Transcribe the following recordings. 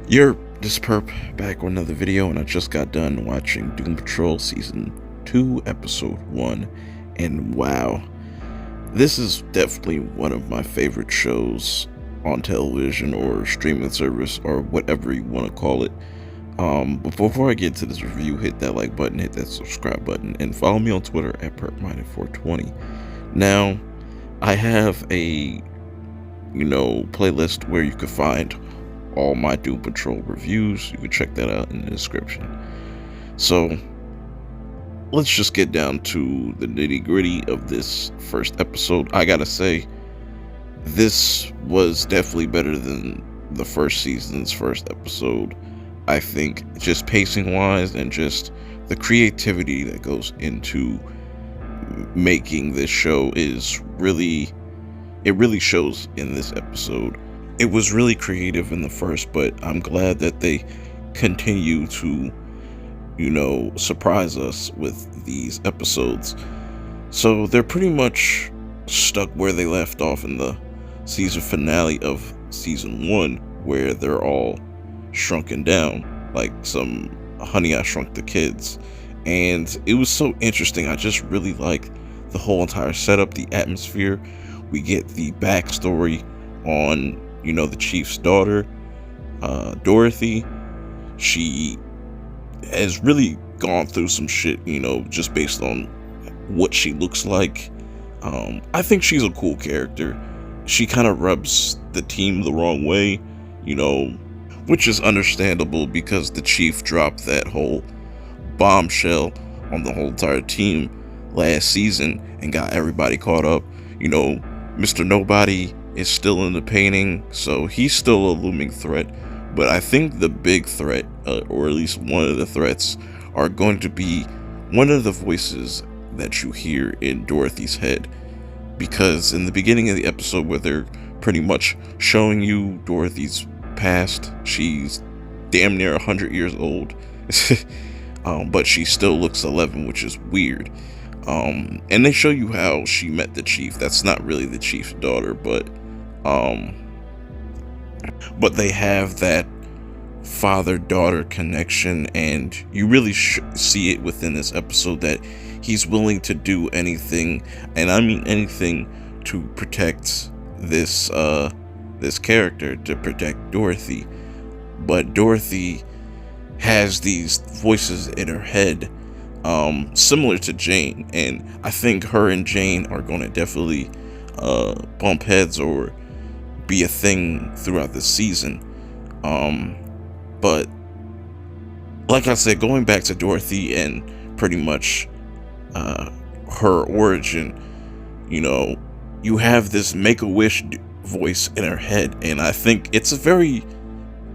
You're this perp back with another video, and I just got done watching Doom Patrol Season 2, Episode 1, and wow, this is definitely one of my favorite shows on television or streaming service or whatever you want to call it. But before I get to this review, hit that like button, hit that subscribe button, and follow me on Twitter at perpminded420. Now, I have a playlist where you can find all my Doom Patrol reviews. You can check that out in the description. So let's just get down to the nitty gritty of this first episode. I gotta say, this was definitely better than the first season's first episode. I think just pacing wise and just the creativity that goes into making this show really shows in this episode. It was really creative in the first, but I'm glad that they continue to, surprise us with these episodes. So they're pretty much stuck where they left off in the season finale of season 1, where they're all shrunken down, like some Honey, I Shrunk the Kids. And it was so interesting. I just really liked the whole entire setup, the atmosphere. We get the backstory on the chief's daughter, Dorothy. She has really gone through some shit, just based on what she looks like. I think she's a cool character. She kind of rubs the team the wrong way, which is understandable because the chief dropped that whole bombshell on the whole entire team last season and got everybody caught up. Mr. Nobody is still in the painting, so he's still a looming threat. But I think the big threat, or at least one of the threats, are going to be one of the voices that you hear in Dorothy's head. Because in the beginning of the episode, where they're pretty much showing you Dorothy's past, she's damn near 100 years old, but she still looks 11, which is weird. And they show you how she met the chief. That's not really the chief's daughter, but they have that father-daughter connection, and you really see it within this episode that he's willing to do anything, and I mean anything, to protect this character, to protect Dorothy. But Dorothy has these voices in her head, similar to Jane, and I think her and Jane are going to definitely bump heads or be a thing throughout the season. But like I said, going back to Dorothy and pretty much her origin, you have this Make-A-Wish voice in her head, and I think it's a very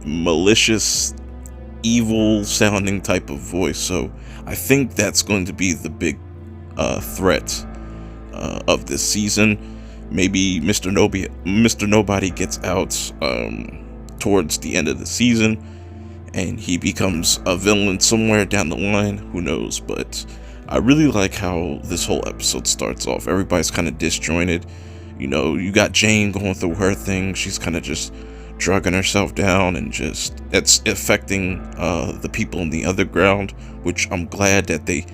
malicious, evil sounding type of voice. So I think that's going to be the big threat of this season. Maybe Mr. Nobody gets out towards the end of the season, and he becomes a villain somewhere down the line. Who knows? But I really like how this whole episode starts off. Everybody's kind of disjointed. You got Jane going through her thing. She's kind of just drugging herself down, and just that's affecting the people in the underground, which I'm glad that they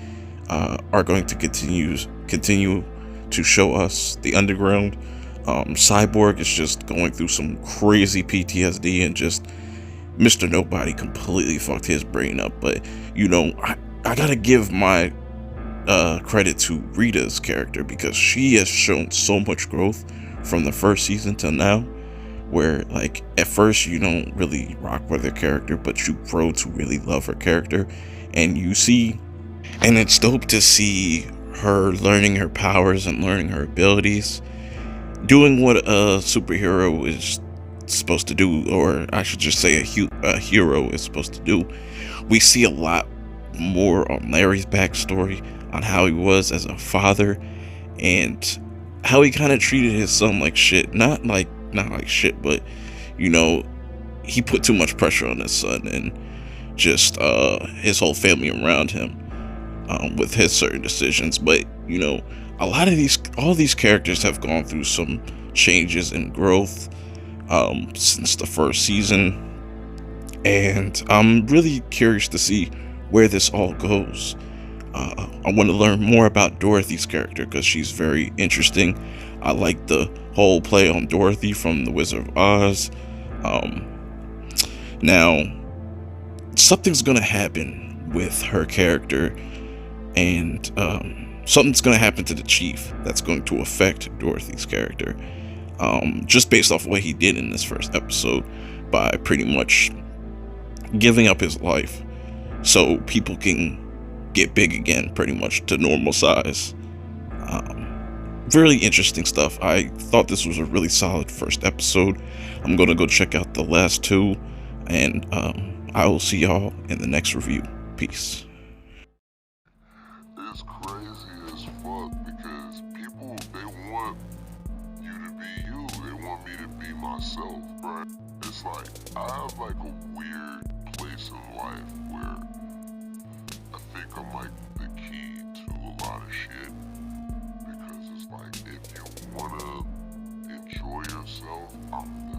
are going to continue to show us the underground. Cyborg is just going through some crazy PTSD, and just Mr. Nobody completely fucked his brain up. But I gotta give my credit to Rita's character, because she has shown so much growth from the first season till now, where like at first you don't really rock with her character, but you grow to really love her character, and it's dope to see her learning her powers and learning her abilities, doing what a superhero is supposed to do, or I should just say a hero is supposed to do. We see a lot more on Larry's backstory, on how he was as a father, and how he kind of treated his son like shit. Not like shit, but he put too much pressure on his son and just his whole family around him with his certain decisions. But all these characters have gone through some changes and growth since the first season. and I'm really curious to see where this all goes. I want to learn more about Dorothy's character because she's very interesting. I like the whole play on Dorothy from The Wizard of Oz. Um, Now, something's gonna happen with her character, and something's gonna happen to the chief that's going to affect Dorothy's character. Just based off what he did in this first episode, by pretty much giving up his life so people can get big again, pretty much to normal size. Really interesting stuff. I thought this was a really solid first episode. I'm gonna go check out the last two, and I will see y'all in the next review. Peace. It's crazy as fuck because people, they want you to be you. They want me to be myself, right? It's like, I have like a weird place in life where I think I'm like the key to a lot of shit. Because it's like, if you wanna enjoy yourself, I'm